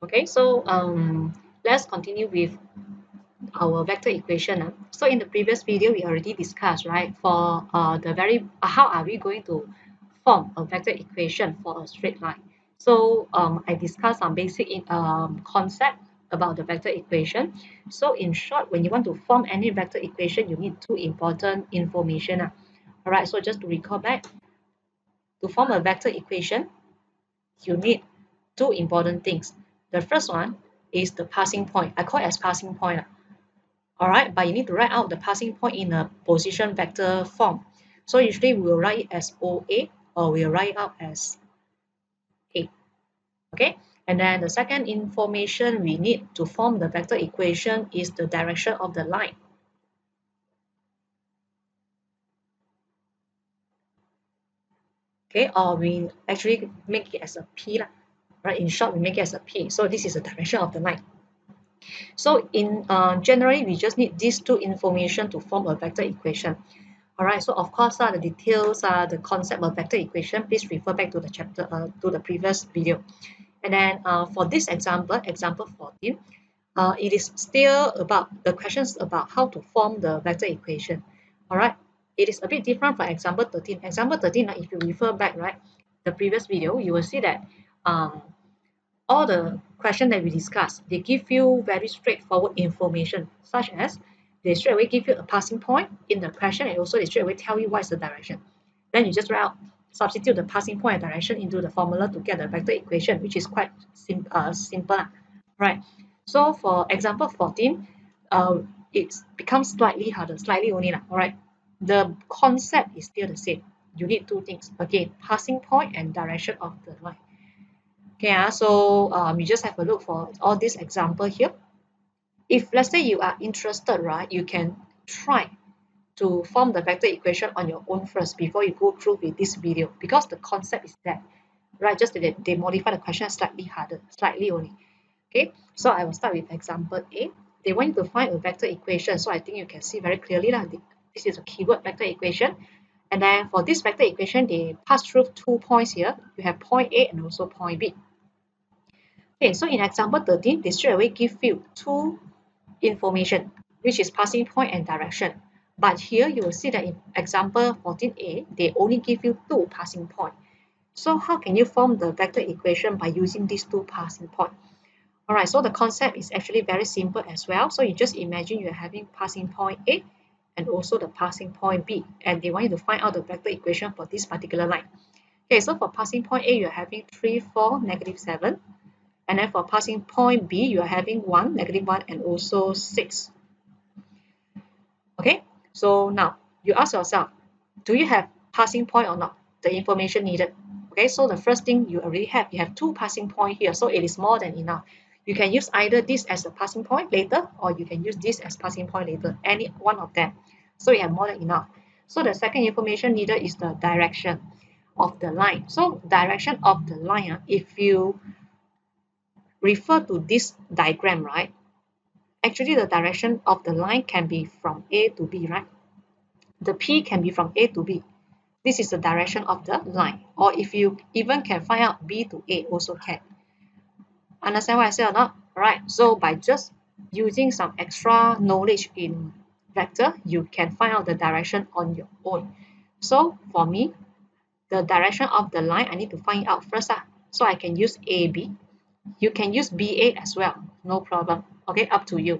Okay, so let's continue with our vector equation. So in the previous video, we already discussed, right, for how are we going to form a vector equation for a straight line. So I discussed some basic concept about the vector equation. So in short, when you want to form any vector equation, you need two important information. All right, so just to recall back, to form a vector equation, you need two important things. The first one is the passing point. I call it as passing point. All right, but you need to write out the passing point in a position vector form. So usually we will write it as OA or we'll write it out as A. Okay, and then the second information we need to form the vector equation is the direction of the line. Okay, or we actually make it as a P lah. Right, in short, we make it as a P. So this is the direction of the line. So in generally, we just need these two information to form a vector equation. All right, so of course, the details, the concept of vector equation, please refer back to the chapter, to the previous video. And then for this example, example 14, it is still about the questions about how to form the vector equation. All right, it is a bit different from example 13. Example 13, if you refer back, right, the previous video, you will see that all the questions that we discussed, they give you very straightforward information, such as they straight away give you a passing point in the question, and also they straight away tell you what is the direction. Then you just write out, substitute the passing point and direction into the formula to get the vector equation, which is quite simple. Right. So for example 14, it becomes slightly harder, slightly only. All right. The concept is still the same. You need two things. Again, passing point and direction of the line. Okay, so you just have a look for all these example here. If let's say you are interested, right, you can try to form the vector equation on your own first before you go through with this video, because the concept is that, right, just that they modify the question slightly harder, slightly only. Okay, so I will start with example A. They want you to find a vector equation, so I think you can see very clearly that this is a keyword vector equation. And then for this vector equation, they pass through 2 points here. You have point A and also point B. Okay, so in example 13, they straight away give you two information, which is passing point and direction. But here you will see that in example 14a, they only give you two passing point. So how can you form the vector equation by using these two passing point? All right, so the concept is actually very simple as well. So you just imagine you're having passing point A and also the passing point B, and they want you to find out the vector equation for this particular line. Okay, so for passing point A, you're having 3, 4, -7. And then for passing point B, you are having 1, -1, and also 6. Okay, so now you ask yourself, do you have passing point or not? The information needed. Okay, so the first thing you already have, you have two passing point here, so it is more than enough. You can use either this as a passing point later, or you can use this as passing point later, any one of them. So you have more than enough. So the second information needed is the direction of the line. So direction of the line, if you refer to this diagram, right? Actually, the direction of the line can be from A to B, right? The P can be from A to B. This is the direction of the line. Or if you even can find out B to A, also can. Understand what I said or not? Alright, so by just using some extra knowledge in vector, you can find out the direction on your own. So for me, the direction of the line, I need to find out first. So I can use AB. You can use BA as well, no problem. Okay, up to you.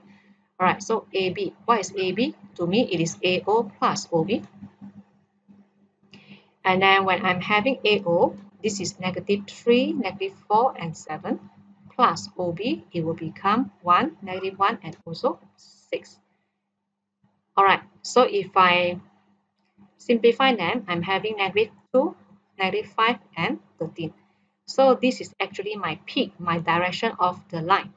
All right, so AB. What is AB? To me, it is AO plus OB. And then when I'm having AO, this is -3, -4, and 7 plus OB, it will become 1, -1, and also 6. All right, so if I simplify them, I'm having -2, -5, and 13. So this is actually my P, my direction of the line.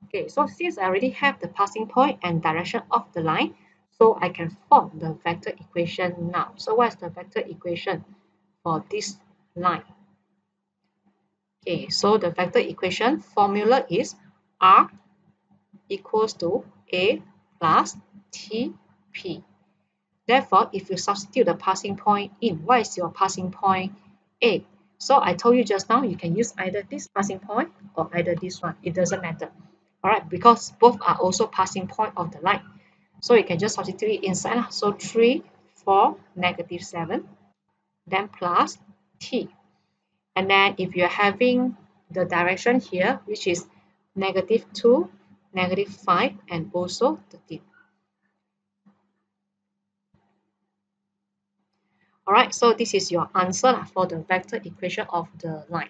Okay, so since I already have the passing point and direction of the line, so I can form the vector equation now. So what is the vector equation for this line? Okay, so the vector equation formula is R equals to A plus TP. Therefore, if you substitute the passing point in, what is your passing point? A. So I told you just now, you can use either this passing point or either this one. It doesn't matter. All right, because both are also passing point of the line. So you can just substitute it inside. So 3, 4, -7, then plus t. And then if you're having the direction here, which is -2, -5, and also 13. All right, so this is your answer for the vector equation of the line.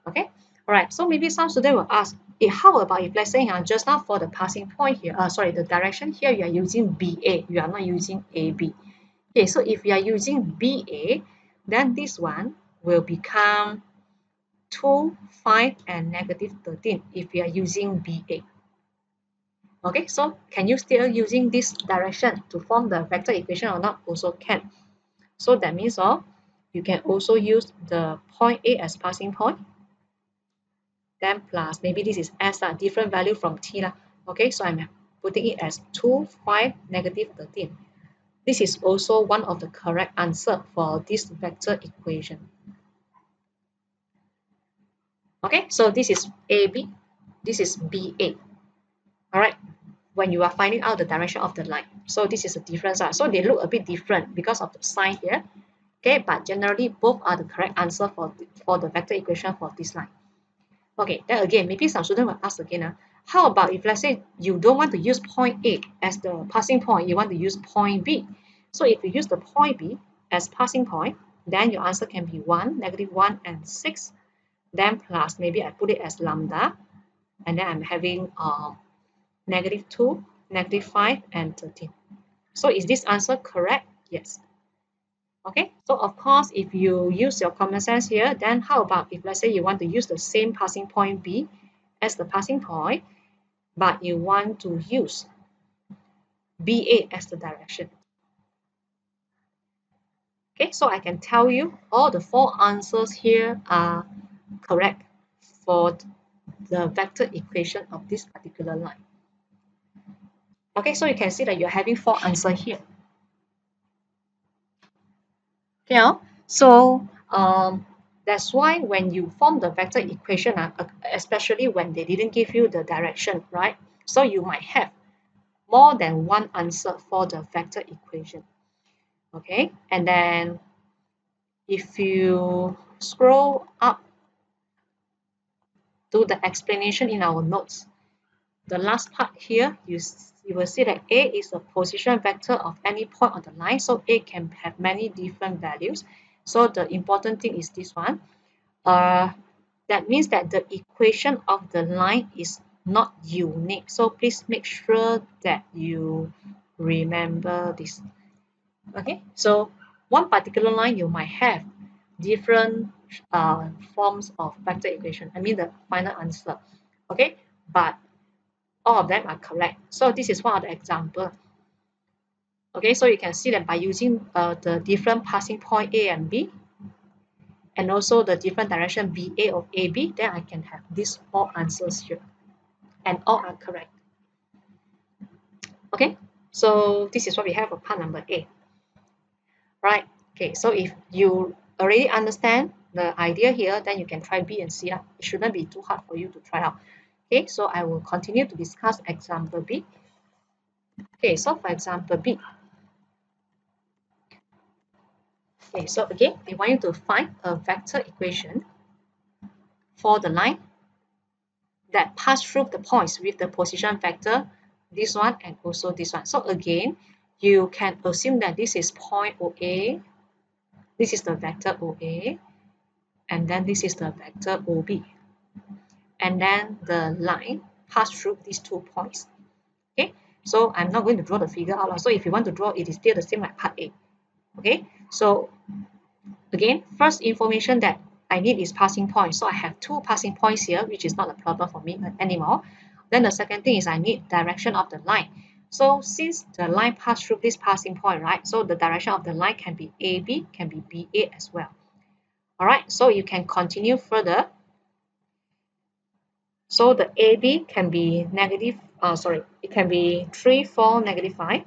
Okay, all right, so maybe some students will ask, how about if let's say just now for the passing point here, sorry, the direction here, you are using BA, you are not using AB. Okay, so if you are using BA, then this one will become 2, 5, and -13 if you are using BA. Okay, so can you still using this direction to form the vector equation or not? Also can. So that means you can also use the point A as passing point, then plus maybe this is S different value from T lah. Okay, so I'm putting it as 2, 5, -13. This is also one of the correct answer for this vector equation. Okay, so this is AB, this is BA. All right, when you are finding out the direction of the line. So this is a difference. So they look a bit different because of the sign here. Okay, but generally both are the correct answer for the vector equation for this line. Okay, then again, maybe some student will ask again, how about if let's say you don't want to use point A as the passing point, you want to use point B. So if you use the point B as passing point, then your answer can be 1, -1, and 6. Then plus, maybe I put it as lambda, and then I'm having -2, -5, and 13. So is this answer correct? Yes. Okay, so of course, if you use your common sense here, then how about if let's say you want to use the same passing point B as the passing point, but you want to use BA as the direction. Okay, so I can tell you all the 4 answers here are correct for the vector equation of this particular line. Okay, so you can see that you're having 4 answers here. Yeah, so that's why when you form the vector equation, especially when they didn't give you the direction, right? So you might have more than one answer for the vector equation. Okay, and then if you scroll up to the explanation in our notes, the last part here, you will see that A is a position vector of any point on the line. So A can have many different values. So the important thing is this one. That means that the equation of the line is not unique. So please make sure that you remember this. Okay, so one particular line you might have different forms of vector equation. I mean the final answer. Okay, but all of them are correct. So this is one of the example. Okay, so you can see that by using the different passing point A and B, and also the different direction BA or AB, then I can have these 4 answers here, and all are correct. Okay, so this is what we have for part number A. Right, okay, so if you already understand the idea here, then you can try B and C. It shouldn't be too hard for you to try out. Okay, so I will continue to discuss example B. Okay, so for example B. Okay, so again, they want you to find a vector equation for the line that pass through the points with the position vector, this one and also this one. So again, you can assume that this is point OA, this is the vector OA, and then this is the vector OB. And then the line pass through these 2 points. Okay, so I'm not going to draw the figure out. So if you want to draw, it is still the same like part A. Okay, so again, first information that I need is passing point. So I have 2 passing points here, which is not a problem for me anymore. Then the second thing is I need direction of the line. So since the line passed through this passing point, right? So the direction of the line can be AB, can be BA as well. All right, so you can continue further. So the AB can be negative, it can be 3, 4, -5.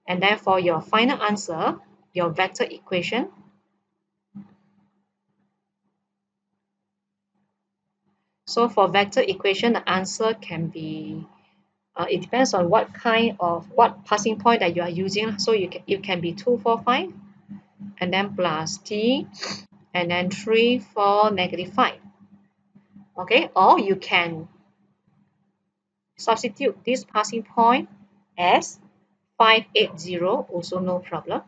And then for your final answer, your vector equation. So for vector equation, the answer can be, it depends on what passing point that you are using. So it can be 2, 4, 5, and then plus t, and then 3, 4, -5. Okay, or you can substitute this passing point as 580, also no problem.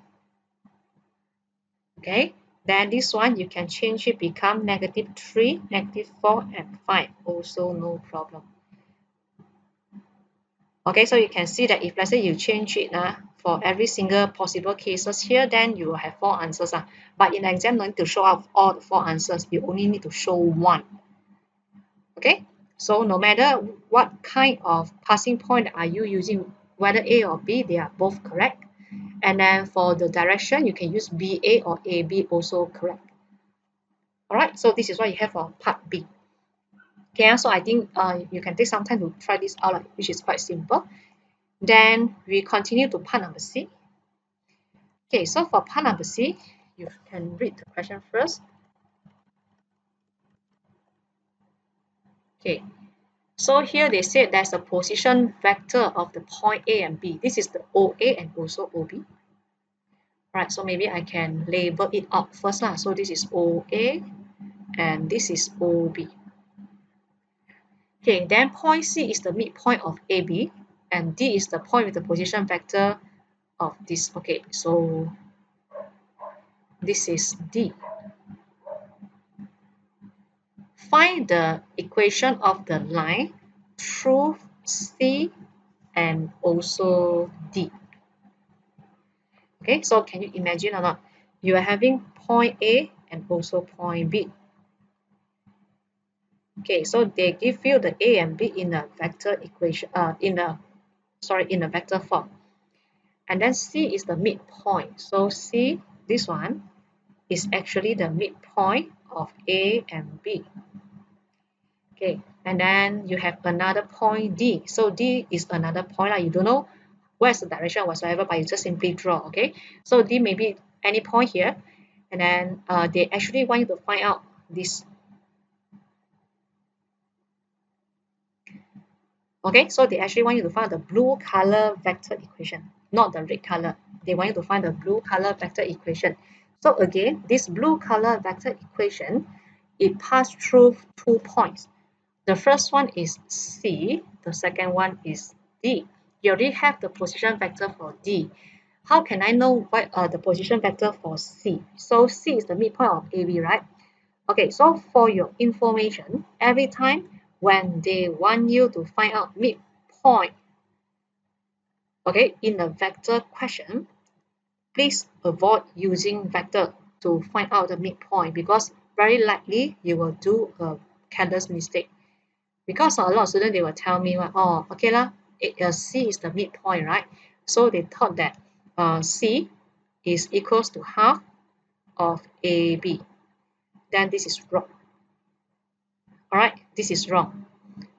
Okay, then this one you can change it become -3, -4, and 5, also no problem. Okay, so you can see that if let's say you change it for every single possible cases here, then you will have 4 answers. But in the exam, you don't need to show up all the 4 answers, you only need to show 1. Okay, so no matter what kind of passing point are you using, whether A or B, they are both correct. And then for the direction, you can use BA or AB, also correct. Alright, so this is what you have for part B. Okay, so I think you can take some time to try this out, which is quite simple. Then we continue to part number C. Okay, so for part number C, you can read the question first. Okay, so here they said there's a position vector of the point A and B. This is the OA and also OB. Right, so maybe I can label it out first. So this is OA and this is OB. Okay, then point C is the midpoint of AB and D is the point with the position vector of this. Okay, so this is D. Find the equation of the line through C and also D. Okay, so can you imagine or not? You are having point A and also point B. Okay, so they give you the A and B in a vector equation, in a vector form. And then C is the midpoint. So C, this one, is actually the midpoint of A and B. Okay, and then you have another point D. So D is another point. You don't know where's the direction whatsoever, but you just simply draw. Okay, so D may be any point here, and then they actually want you to find out this. Okay, so they actually want you to find the blue color vector equation, not the red color. They want you to find the blue color vector equation. So again, this blue color vector equation, it passed through 2 points. The first one is C, the second one is D. You already have the position vector for D. How can I know what are the position vector for C? So C is the midpoint of AB, right? Okay, so for your information, every time when they want you to find out midpoint, okay, in a vector question, please avoid using vector to find out the midpoint because very likely you will do a careless mistake. Because a lot of students, they will tell me, oh, okay lah, C is the midpoint, right? So they thought that C is equals to half of AB. Then this is wrong. All right, this is wrong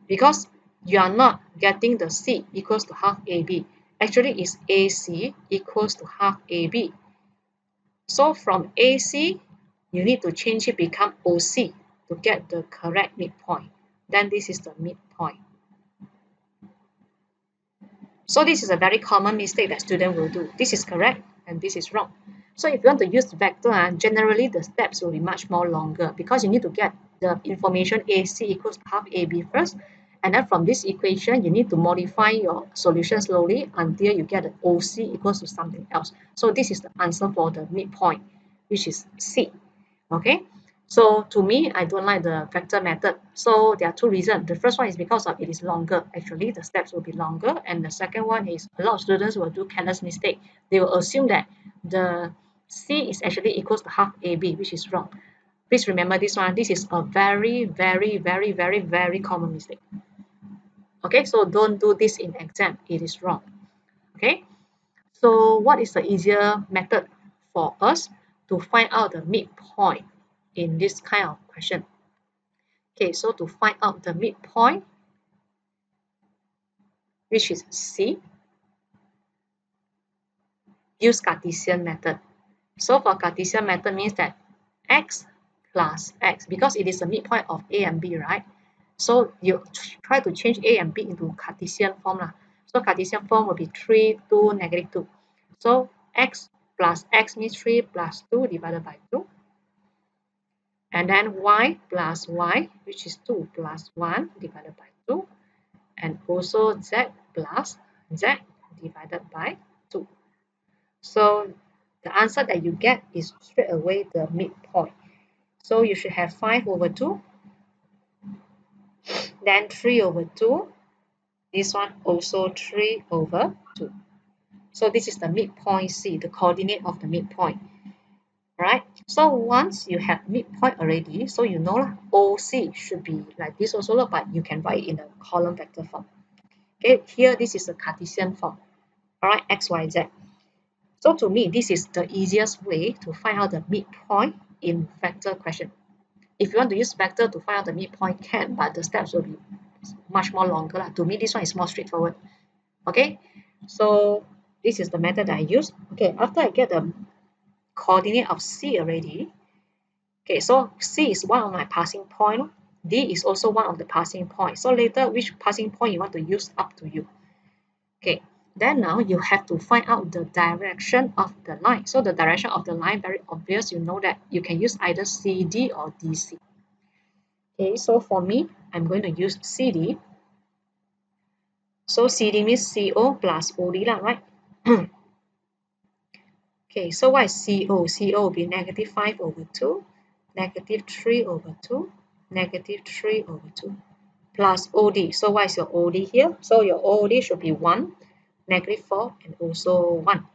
because you are not getting the C equals to half AB. Actually, it's AC equals to half AB. So from AC, you need to change it become OC to get the correct midpoint. Then this is the midpoint. So this is a very common mistake that students will do. This is correct and this is wrong. So if you want to use vector, generally the steps will be much more longer because you need to get the information AC equals to half AB first. And then from this equation, you need to modify your solution slowly until you get the OC equals to something else. So this is the answer for the midpoint, which is C. Okay. So to me, I don't like the vector method. So there are 2 reasons. The first one is because of it is longer. Actually, the steps will be longer. And the second one is a lot of students will do careless mistake. They will assume that the C is actually equals to half AB, which is wrong. Please remember this one. This is a very, very, very, very, very common mistake. Okay, so don't do this in exam. It is wrong. Okay, so what is the easier method for us to find out the midpoint in this kind of question? Okay, so to find out the midpoint, which is C, use Cartesian method. So for Cartesian method means that x plus x, because it is a midpoint of a and b, right? So you try to change a and b into Cartesian form lah. So Cartesian form will be 3, 2, negative 2. So x plus x means 3 plus 2 divided by 2. And then y plus y, which is 2 plus 1 divided by 2. And also z plus z divided by 2. So the answer that you get is straight away the midpoint. So you should have 5 over 2, then 3 over 2. This one also 3 over 2. So this is the midpoint C, the coordinate of the midpoint. Right? So once you have midpoint already, so you know lah, OC should be like this also, but you can write in a column vector form. Okay, here this is a Cartesian form. All right, X, Y, Z. So to me, this is the easiest way to find out the midpoint in vector question. If you want to use vector to find out the midpoint, can, but the steps will be much more longer. To me, this one is more straightforward. Okay, so this is the method that I use. Okay, after I get the coordinate of C already, okay, so C is one of my passing point. D is also one of the passing points. So later, which passing point you want to use, up to you. Okay, then now you have to find out the direction of the line. So the direction of the line, very obvious. You know that you can use either CD or DC. Okay, so for me, I'm going to use CD. So CD means CO plus OD lah, right? Okay, so what is CO? CO will be negative 5 over 2, negative 3 over 2, negative 3 over 2, plus OD. So what is your OD here? So your OD should be 1, negative 4, and also 1.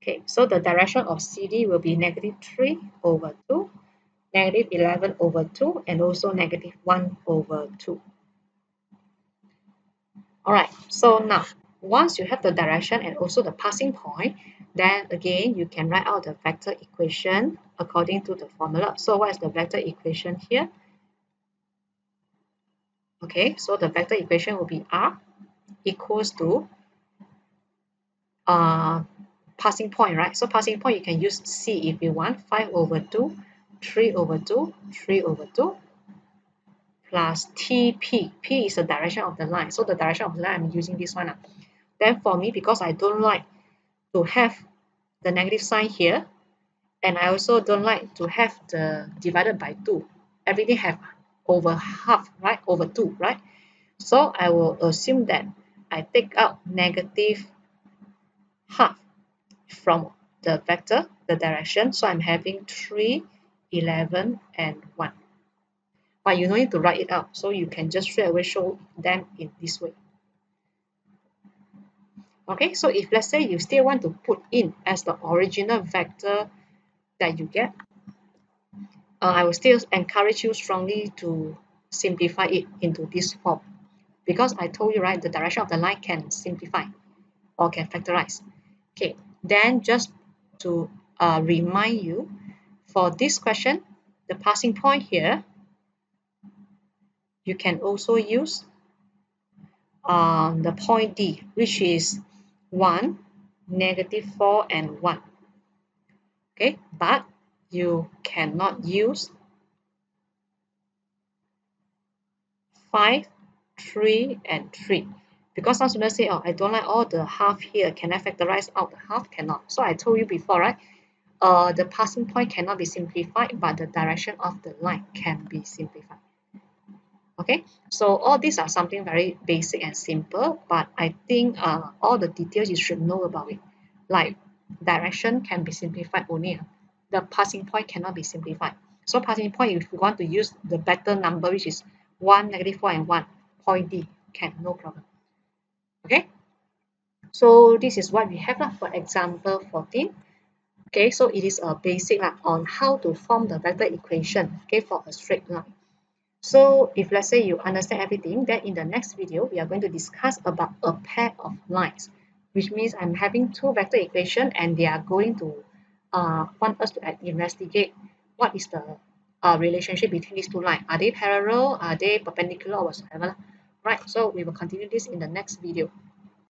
Okay, so the direction of CD will be negative 3 over 2, negative 11 over 2, and also negative 1 over 2. All right, so now, once you have the direction and also the passing point, then again, you can write out the vector equation according to the formula. So what is the vector equation here? Okay, so the vector equation will be R equals to passing point, right? So passing point, you can use C if you want, 5 over 2, 3 over 2, 3 over 2, plus TP. P is the direction of the line. So the direction of the line, I'm using this one. Then for me, because I don't like to have the negative sign here, and I also don't like to have the divided by 2. Everything have over half, right? Over 2, right? So I will assume that I take out negative half from the vector, the direction. So I'm having 3, 11, and 1. But you don't need to write it out. So you can just straight away show them in this way. Okay, so if let's say you still want to put in as the original vector that you get, I will still encourage you strongly to simplify it into this form, because I told you, right, the direction of the line can simplify or can factorize. Okay, then just to remind you, for this question, the passing point here, you can also use the point D, which is 1, negative 4, and 1. Okay, but you cannot use 5, 3, and 3. Because some students say, oh, I don't like all the half here. Can I factorize out the half? Cannot. So I told you before, right? The passing point cannot be simplified, but the direction of the line can be simplified. Okay, so all these are something very basic and simple, but I think all the details you should know about it. Like direction can be simplified only. The passing point cannot be simplified. So passing point, if you want to use the better number, which is 1, negative 4, and 1, point D, can, no problem. Okay, so this is what we have for example 14. Okay, so it is a basic on how to form the vector equation, okay, for a straight line. So if let's say you understand everything, then in the next video, we are going to discuss about a pair of lines, which means I'm having two vector equations and they are going to want us to investigate what is the relationship between these two lines. Are they parallel? Are they perpendicular or whatsoever? Right, so we will continue this in the next video.